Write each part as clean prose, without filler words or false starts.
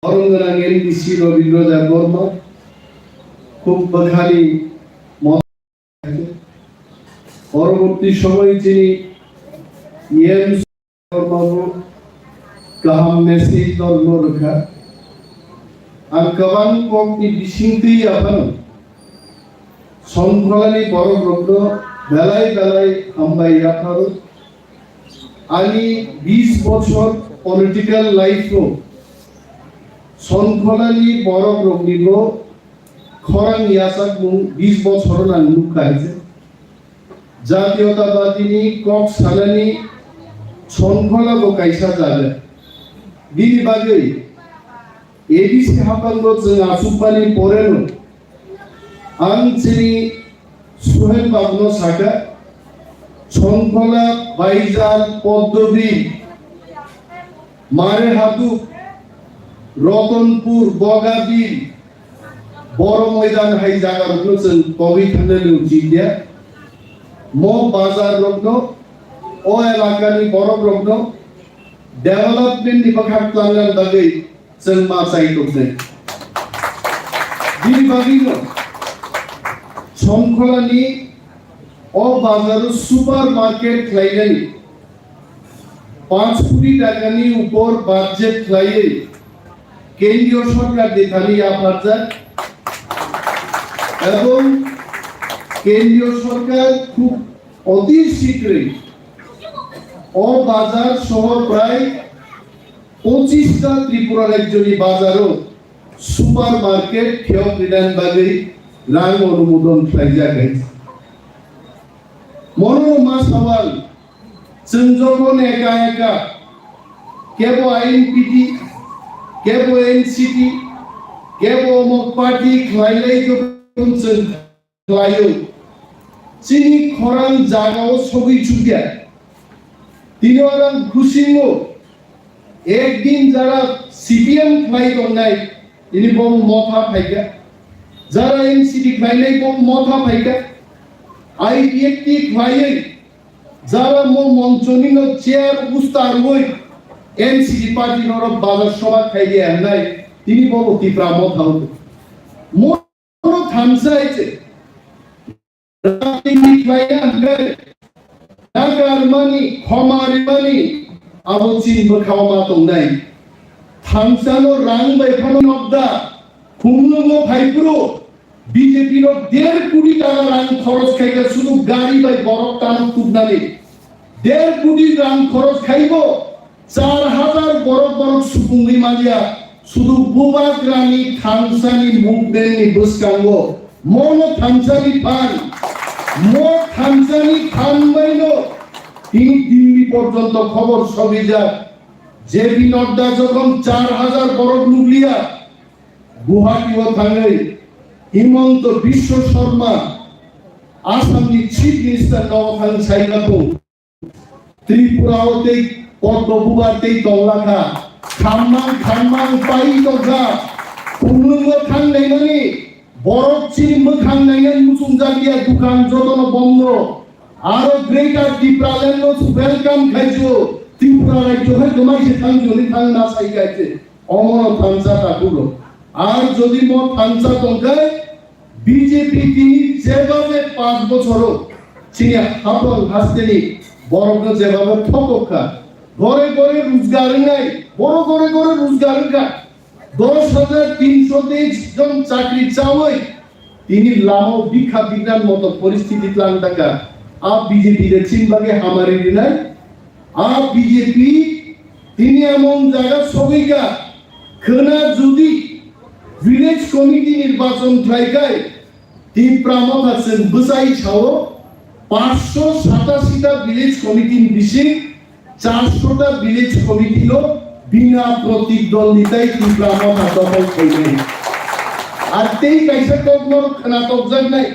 অরঙ্গরাঙ্গের কৃষি রবীন্দ্রনাথ বর্মা খুব বাঙালি পরবর্তী সময়ে তিনি CEM गाहाम मेसेज धर्म रखा आं गोबां कमनि बिसिंथि आफान संखलानि बर' ग्रन्थ बेलाय बेलाय हामबाय आफार आंनि 20 बছর पलिटिकल लाइफ संखलानि बर' ग्रन्थनिबो खरां यासाक 20 बছর आं नुखायजे जातीयतावादीनि कक सालानि संखलाबो कायसा जादों बिनि बागै एबिसि हाबांगो जों आसुबानि परेनो आं जोंनि सुहेल बाबुनो साका संखला बाइजार पद्मबी मारेहादु रतनपुर बगाबिल बर' मैदान हाय जागारनो जों कवि थांनो लुजिया मो बाजार रत्न ओ एलाकानि बर' रत्न डेवलपमेंट नि बागै प्लान बागै जों मा सायख'दों बिनि बागैनो संखलानि ओ बाजार सुपार मार्केट खालायनानै 5 कोटी टाकानि ऊपर बाजेट खालायै केंद्रीय सरकार देखानि आफादजा এবং केंद्रीय सरकार खूब অতি শীঘ্রই ও বাজার সহ প্রায় 25টা ত্রিপুরা রাজ্যনি বাজারও সুপার মার্কেট খেয় বিধান বাগৈ রাং অনুমোদন খাইজাগাই মনোরমা সওয়াল जों যখন একা একা কেব আইএনপিটি কেব এনসিটি কেব অমক পার্টি খাইলাই যখন जों খাইयो চিনি খরাং জাগাও সবই ছুটিয়া तीन orang खुशिमो एक दिन जरा CPM खाई तो नहीं इन्हीं बम मोथा खाएगा जरा NCT खाई नहीं बम मोथा खाएगा IPFT खाई जरा मो मंचोनी नो चेयर उस्तार हुई NCT पार्टी नोरा बाजार शोभा खाई दिया है नहीं इन्हीं बम तीव्र मोथा होते मोनो थामसा है चे राती खाई अंदर नागारमानि खमारिमानि आबोचिन बखावमा तंनाय थामसानो रां बायफानो नबदा खुमनुमो भाइप्रो बीजेपी नो 1.5 कोटी टाका रां खरच खाइगा शुधु गाड़ी बाय बरफ टान तुबनानि 1.5 कोटी रां खरच खाइबो 4000 बरफ सुपुंगि मालिया शुधु बुबाग्रानि थामसानि मुभमेन्टनि बसकांगो मनो थामसानि फान मो थामसानि खानबाइनो তিনি দিল্লি পর্যন্ত খবর সবই যা জেপি নড্ডা যখন 4000 বরফ নুক্লিয়া গুয়াহাটিও থাঙ্গাই হিমন্ত বিশ্ব শর্মা আসামনি চিফ মিনিস্টার নওথাং সাইগাতো ত্রিপুরাওতে পদ্মবুবাতে তলাখা খামমাং পাই তগা কুমলুঙ্গ থাঙ্গাই মানে বরফ চিনি মোখাং নাইনাই মুসুম জাগিয়া দোকান যতন বন্ধ আরো গ্রেটার ত্রিপুরাল্যান্ড ওয়েলকাম খাইছো ত্রিপুরা রাজ্য হয় তোমাইছে থাংজলি থাং না সাইগাইছে অমর থামসা তাকুলো আর যদি মো থামসা তঙ্কায় বিজেপি তিনি যেভাবে 5 বছর চিনি হাবল হাসতেনি বরফ যেভাবে ঠককা ঘরে ঘরে রোজগার নাই বড় ঘরে ঘরে রোজগার কা 10,323 জন চাকরি চাওয়াই তিনি লামো বিখা বিজ্ঞান মতো পরিস্থিতি প্লান টাকা आप बीजेपी रे चिन बागे हमारे दिनाय आप बीजेपी তিনি এমন জায়গা সবইগা খনা যদি ভিলেজ কমিটি নির্বাচন থাইকায় তীব্রামত আছেন বুঝাই ছাও 587টা ভিলেজ কমিটি বিশে 400টা ভিলেজ কমিটি লো বিনা প্রতিদ্বন্দ্বিতায় তীব্রামত দখল কইবে আর তেই কাইসা কখনো খনা তবজাক নাই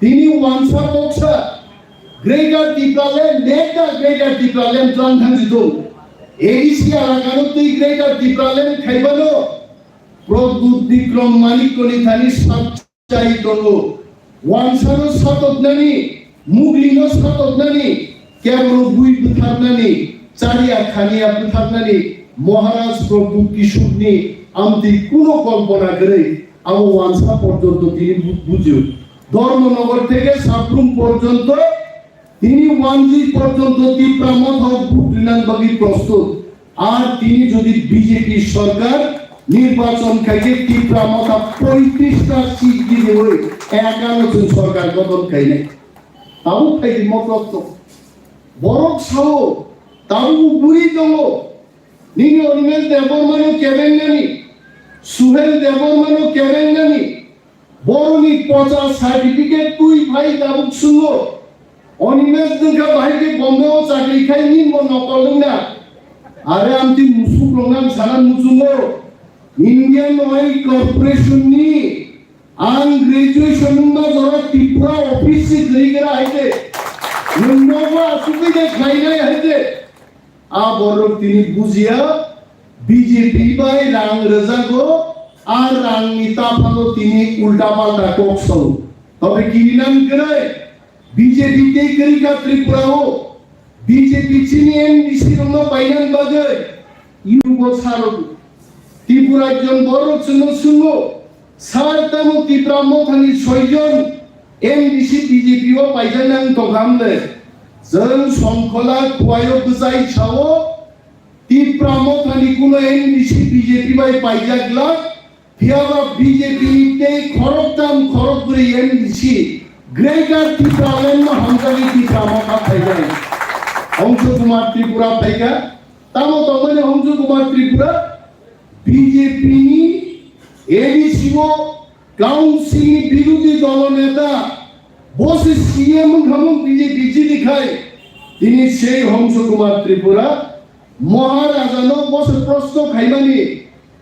তিনি ওয়ানসা তকসা গ্রেটার ত্রিপুরাল্যান্ড নেকা গ্রেটার ত্রিপুরাল্যান্ড প্ল্যান থাকতো এডিসি আলাকানো তুই গ্রেটার ত্রিপুরাল্যান্ড খাইবানো প্রদ্যুৎ বিক্রম মানিক কলি থানি সাচ্চাই তলো ওয়ানসানো সাতবনানি মুগলিনো সাতবনানি কেবল বুই বুথারনানি চারিয়া খানিয়া বুথারনানি মহারাজ প্রভু কিশোরনি আমতি কোনো কল্পনা করে আবু ওয়ানসা পর্যন্ত তিনি বুঝে ধর্মনগর থেকে সাবরুম পর্যন্ত তিনি ওয়ানজি পর্যন্ত তীব্রামত হোক ভুটনানবাগী প্রস্তুত আর তিনি যদি বিজেপি সরকার নির্বাচন খাইকে তীব্রামত 35টা সিট দিয়ে হয়ে 11 জন সরকার গঠন খাই নাই তাও খাই মত বরক সাহ তাও বুড়ি দল নিনি অনিমেষ দেববর্মানো কেবেঙ্গানি সুহেল দেববর্মানো কেবেঙ্গানি বরনি পচা সার্টিফিকেট তুই ভাই দাবুক শুনলো অনিমেষ দেখা ভাইকে বম্বেও চাকরি খাই নিন নকলদों না আরে Amati মুসুক রঙান Sanan মুসুঙ্গো Indian oil corporation নি আন গ্রাজুয়েশন মা জরা ত্রিপুরা অফিস সে গরিগরা আইতে নবা সুবিধে খাইনাই আইতে আ বড় তিনি বুঝিয়া বিজেপি বাই রাং রেজাগো আর রাং নিতা ফালো তিনি উল্টা পাল্টা কোকসল তবে কি নাম করে বিজেপি তে করিকা ত্রিপুরা হো বিজেপি চিনি এমডিসি রঙ পাইনান বাগে ইউগো ছাড়ো ত্রিপুরা জন বড় শুনো সারতামো ত্রিপুরামো থানি 6 জন এমডিসি বিজেপি ও পাইজানাং তো গামলে जों संखला खुवायो गजाय छावो ত্রিপুরামো থানি কোনো এমডিসি বিজেপি বাই পাইজাগলা ফিয়াবা বিজেপি তে খরকদাম খরক করে এমডিসি গ্রেটার ত্রিপুরালেন হামজালি ত্রিপুরামো কা পাইজাই অংশ কুমার ত্রিপুরা পাইগা তামো তমনে অংশ কুমার ত্রিপুরা বিজেপি এডিসিও কাউন্সিল বিরোধী দল নেতা বসে সিএম খামুক বিজেপি দিখায় তিনি সেই হংস কুমার ত্রিপুরা মহারাজানো বসে প্রশ্ন খাইমানি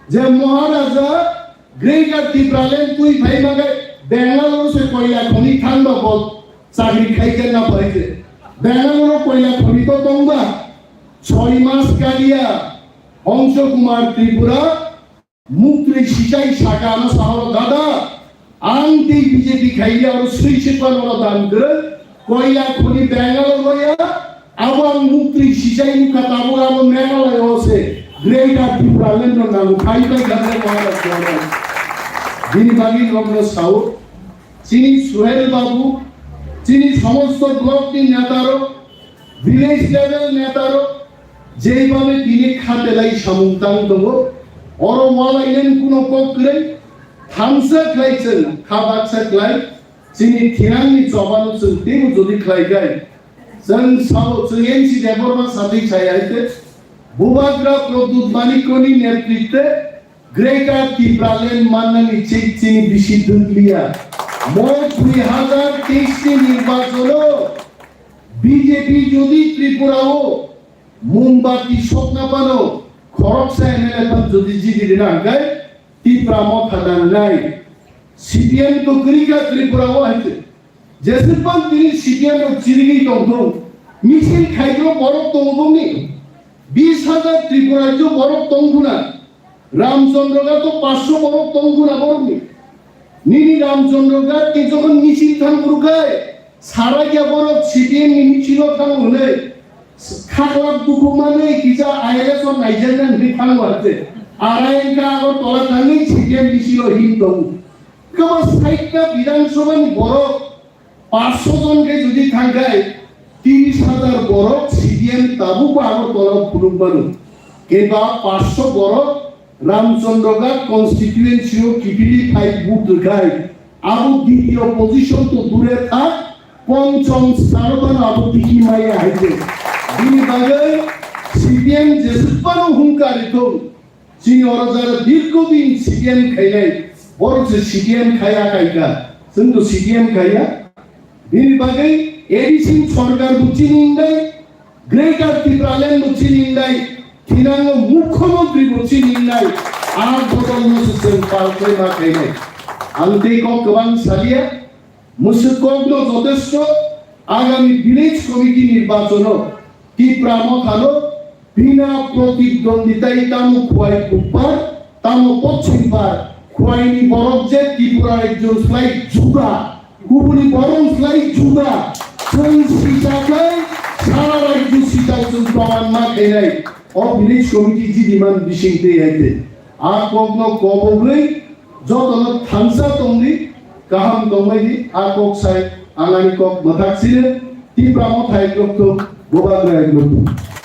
যে মহারাজা গ্রেটার ত্রিপুরালেন তুই ভাই মাগে বেঙ্গালুরু সে কয়লা খনি ঠান্ডা বল চাকরি খাইতে না পাইতে বেঙ্গালুরু কয়লা খনি তো তোমরা 6 মাস কালিয়া হংস কুমার ত্রিপুরা মুক্তি সিচাই শাখানো শহর দাদা আংটি বিজেপি খাইয়া আর সুইচিপান দান করে কয়লা খনি বেঙ্গালুরু হইয়া আবার মুক্তি সিচাই মুখা তাবর আবার মেঘালয় হচ্ছে গ্রেটার ত্রিপুরালেন নাম খাইতে গেলে মহারাজ যিনি বাগি লগ্ন সাউথ চিনি সোহেল বাবু চিনি সমস্ত ব্লকটি নেতারও ভিলেজ লেভেল নেতারও যেইভাবে তিনি খাতেলাই সামুন্তাং দেবো অরমালাইলেন কোনো পক্ষে থামসা খাইছেন খাবাকসা খাই চিনি থিনাংনি জবানো চিন্তিং যদি খাই গাই जों साव जों एनसि देबरमा साथै छायाइते बुबाग्रा प्रदुत मानिकनि नेतृत्वे ग्रेटार ত্রিপুরালেন माननानि चिनि बिसिद्धलिया मोट 2023 নির্বাচন বিজেপি যদি ত্রিপুরাও মুম্বাতি স্বপ্নপানো খরকসা এমএলএ পান যদি জিডি রাঙ্গায় ত্রিপুরামো থাদান নাই সিপিএম তো করিকা ত্রিপুরাও আছে যেসেপান তিনি সিপিএম ও চিরিগি তংথং মিছিল খাইলো বড় তংথংনি 20,000 ত্রিপুরাজ্য বড় তংগুনা রামচন্দ্রগা তো 500 বড় তংগুনা বড়নি নিনি রামচন্দ্রগা কে যখন মিছিল থান গুরুকায় সারা গিয়া বড় সিপিএম মিছিল থান হলে খাকলা দুকু মানে কিজা আইএলএস ও নাইজেরিয়ান রিফান আছে আরাইনকা আগর তলা থানি সিপিএম মিছিল হিন্দং কবা সাইটটা বিধানসভানি বড় 500 জনকে যদি থাকায় 30,000 বড় সিপিএম তাবু আগর তলা ফুলুবানো কেবা 500 বড় রামচন্দ্রগা কনস্টিটিউয়েন্সি ও কিপিলি 5 বুথ দেখায় আবু দ্বিতীয় পজিশন তো দূরে থাক পঞ্চম স্থানবান আবু দিকি মাইয়া হাইতে দিন বাগে সিপিএম যেসপানো হুঙ্কারিত চিনি অরজার দীর্ঘদিন সিপিএম খাইলাই বড় যে সিপিএম খায়া কাইকা কিন্তু সিপিএম খাইয়া দিন বাগে এডিসি সরকার বুচিনিন্দাই গ্রেটার ত্রিপুরালেন বুচিনিন্দাই থিনাঙ্গ মুখ্যমন্ত্রী বুচিনিন্দাই আর বদল নসুসেন পালকে না খাইলাই আনতে কবাং সালিয়া মুসুকগ্ন যথেষ্ট আগামী ভিলেজ কমিটি নির্বাচন ত্রিপুরামো থানো বিনা প্রতিদ্বন্দ্বিতায় তামু খুয়াই কুপার তামু পশ্চিমবার খুয়াইনি বরফ যে ত্রিপুরার একজন স্লাইড জুদা গুবুনি বরং স্লাইড জুদা সেই সিটাকে सारा राज्य सिटाउसन प्रमाण मा खेनाय अ भिलेज कमिटि जि डिमान्ड बिसिंते याइते आ ककनो कबोब्लै जतनो थांसा तंगि गाहाम दंबायदि आ कक साइ आंगानि कक मथाक्सिनो ति प्रामो थाइग्लबखौ गोबाग्राय ग्लबखौ